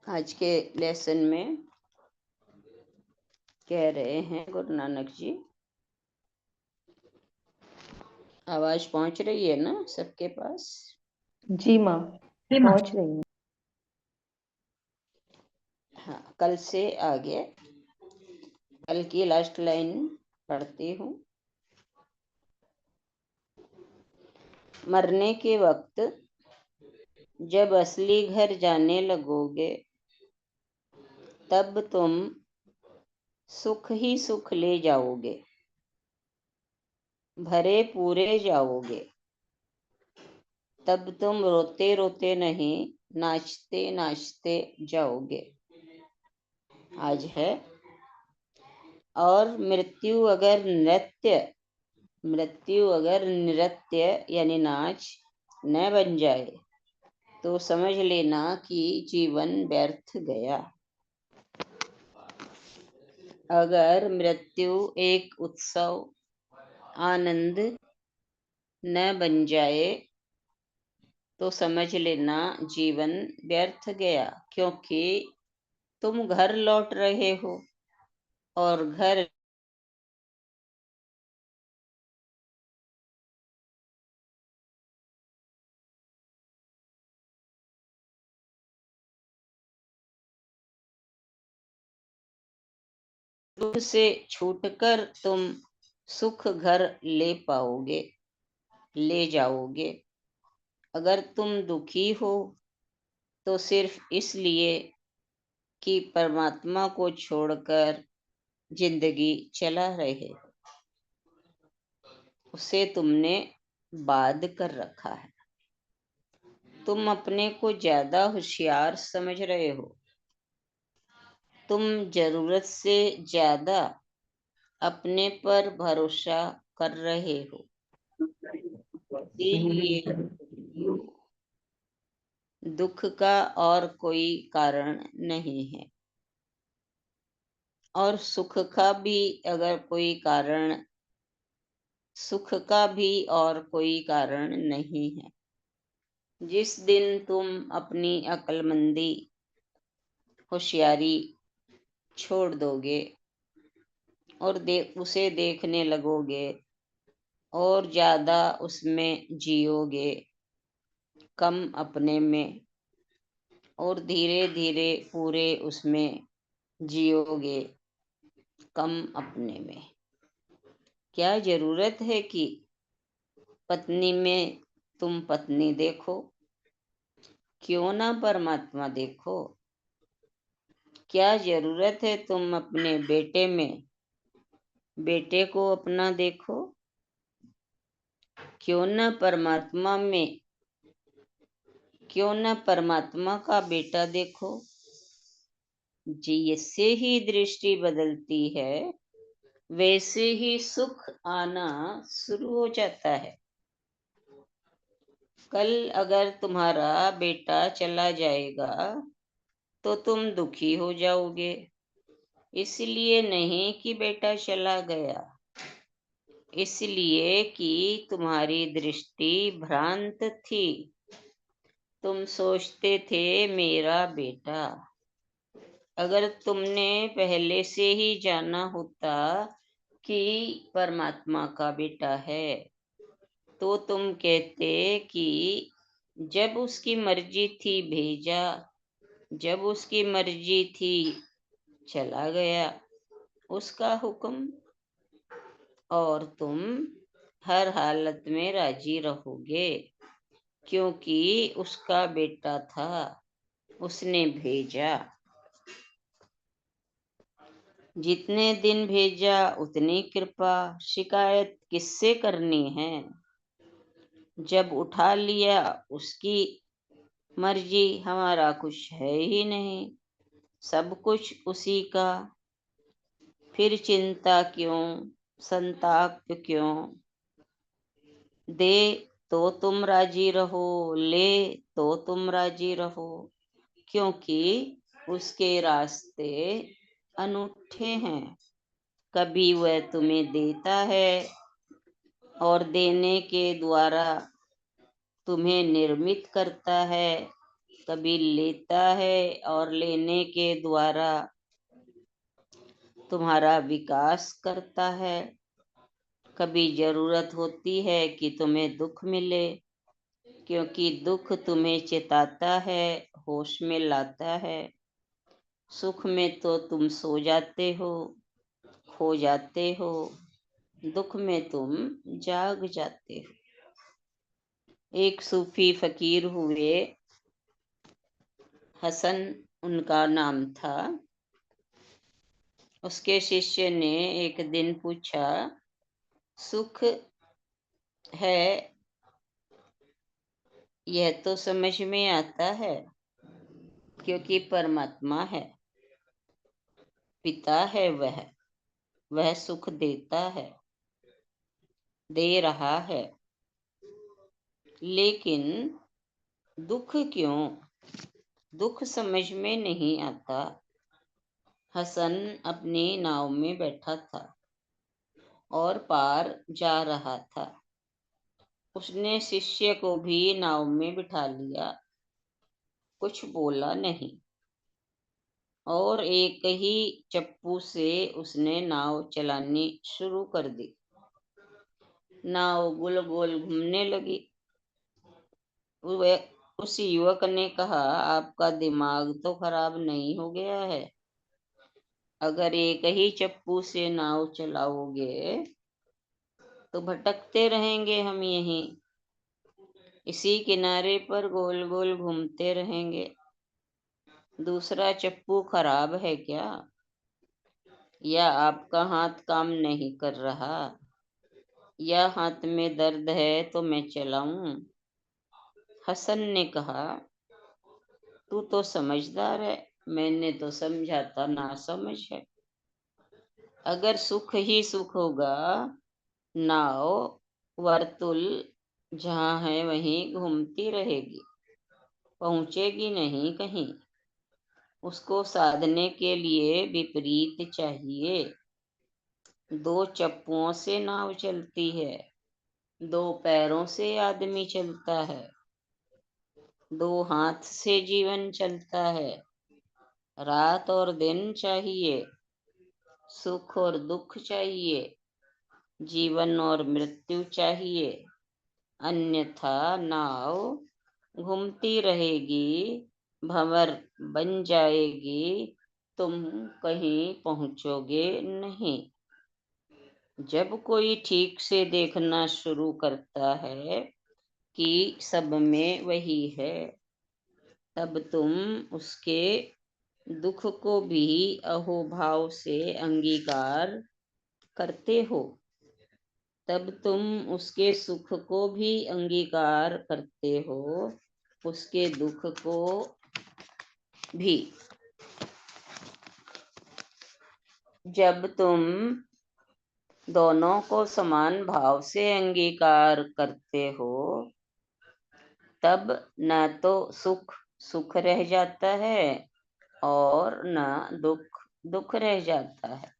आज के लेसन में कह रहे हैं गुरु नानक जी, आवाज पहुंच रही है ना सबके पास? जी माँ, पहुंच रही है। हाँ, कल से आगे कल की लास्ट लाइन पढ़ती हूँ। मरने के वक्त जब असली घर जाने लगोगे, तब तुम सुख ही सुख ले जाओगे, भरे पूरे जाओगे। तब तुम रोते रोते नहीं, नाचते नाचते जाओगे। आज है। और मृत्यु अगर नृत्य यानी नाच न बन जाए, तो समझ लेना कि जीवन व्यर्थ गया। अगर मृत्यु एक उत्सव आनंद न बन जाए, तो समझ लेना जीवन व्यर्थ गया, क्योंकि तुम घर लौट रहे हो और घर दुख से छूटकर तुम सुख घर ले जाओगे। अगर तुम दुखी हो तो सिर्फ इसलिए कि परमात्मा को छोड़कर जिंदगी चला रहे हो, उसे तुमने बाद कर रखा है। तुम अपने को ज्यादा होशियार समझ रहे हो। तुम जरूरत से ज्यादा अपने पर भरोसा कर रहे हो, इसीलिए दुखी हो। दुख का और कोई कारण नहीं है, और सुख का भी और कोई कारण नहीं है। जिस दिन तुम अपनी अक्लमंदी होशियारी छोड़ दोगे और उसे देखने लगोगे और ज्यादा उसमें जियोगे, कम अपने में, और धीरे धीरे पूरे उसमें जियोगे, कम अपने में। क्या जरूरत है कि पत्नी में तुम पत्नी देखो? क्यों ना परमात्मा देखो? क्या जरूरत है तुम अपने बेटे में बेटे को अपना देखो? क्यों न परमात्मा का बेटा देखो? जैसे ही दृष्टि बदलती है, वैसे ही सुख आना शुरू हो जाता है। कल अगर तुम्हारा बेटा चला जाएगा तो तुम दुखी हो जाओगे, इसलिए नहीं कि बेटा चला गया, इसलिए कि तुम्हारी दृष्टि भ्रांत थी। तुम सोचते थे मेरा बेटा। अगर तुमने पहले से ही जाना होता कि परमात्मा का बेटा है, तो तुम कहते कि जब उसकी मर्जी थी भेजा, जब उसकी मर्जी थी चला गया, उसका हुक्म। और तुम हर हालत में राजी रहोगे, क्योंकि उसका बेटा था, उसने भेजा। जितने दिन भेजा उतनी कृपा, शिकायत किससे करनी है? जब उठा लिया उसकी मर्जी, हमारा कुछ है ही नहीं, सब कुछ उसी का। फिर चिंता क्यों, संताप क्यों? दे तो तुम राजी रहो, ले तो तुम राजी रहो, क्योंकि उसके रास्ते अनूठे हैं। कभी वह तुम्हें देता है और देने के द्वारा तुम्हें निर्मित करता है, कभी लेता है और लेने के द्वारा तुम्हारा विकास करता है। कभी जरूरत होती है कि तुम्हें दुख मिले, क्योंकि दुख तुम्हें चेताता है, होश में लाता है। सुख में तो तुम सो जाते हो, खो जाते हो, दुख में तुम जाग जाते हो। एक सूफी फकीर हुए, हसन उनका नाम था। उसके शिष्य ने एक दिन पूछा, सुख है यह तो समझ में आता है, क्योंकि परमात्मा है, पिता है, वह सुख देता है, दे रहा है, लेकिन दुख क्यों? दुख समझ में नहीं आता। हसन अपनी नाव में बैठा था और पार जा रहा था। उसने शिष्य को भी नाव में बिठा लिया, कुछ बोला नहीं, और एक ही चप्पू से उसने नाव चलानी शुरू कर दी। नाव गोल गोल घूमने लगी। उस युवक ने कहा, आपका दिमाग तो खराब नहीं हो गया है? अगर एक ही चप्पू से नाव चलाओगे तो भटकते रहेंगे हम यहीं, इसी किनारे पर गोल गोल घूमते रहेंगे। दूसरा चप्पू खराब है क्या? या आपका हाथ काम नहीं कर रहा? या हाथ में दर्द है तो मैं चलाऊं? हसन ने कहा, तू तो समझदार है, मैंने तो समझा था ना समझ है। अगर सुख ही सुख होगा, नाव वर्तुल जहाँ है वहीं घूमती रहेगी, पहुंचेगी नहीं कहीं। उसको साधने के लिए विपरीत चाहिए। दो चप्पुओं से नाव चलती है, दो पैरों से आदमी चलता है, दो हाथ से जीवन चलता है। रात और दिन चाहिए, सुख और दुख चाहिए, जीवन और मृत्यु चाहिए, अन्यथा नाव घूमती रहेगी, भंवर बन जाएगी, तुम कहीं पहुंचोगे नहीं। जब कोई ठीक से देखना शुरू करता है कि सब में वही है, तब तुम उसके दुख को भी अहोभाव से अंगीकार करते हो। तब तुम उसके सुख को भी अंगीकार करते हो, उसके दुख को भी। जब तुम दोनों को समान भाव से अंगीकार करते हो, तब न तो सुख सुख रह जाता है और न दुख दुख रह जाता है।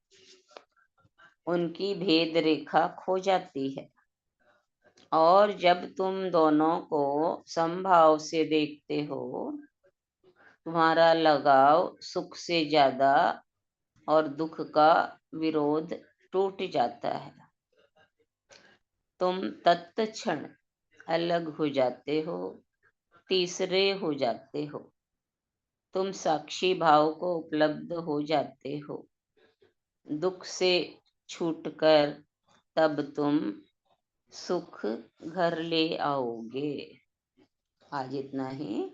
उनकी भेद रेखा खो जाती है। और जब तुम दोनों को समभाव से देखते हो, तुम्हारा लगाव सुख से ज्यादा और दुख का विरोध टूट जाता है। तुम तत्क्षण अलग हो जाते हो, तीसरे हो जाते हो। तुम साक्षी भाव को उपलब्ध हो जाते हो। दुख से छूटकर तब तुम सुख घर ले आओगे। आज इतना ही।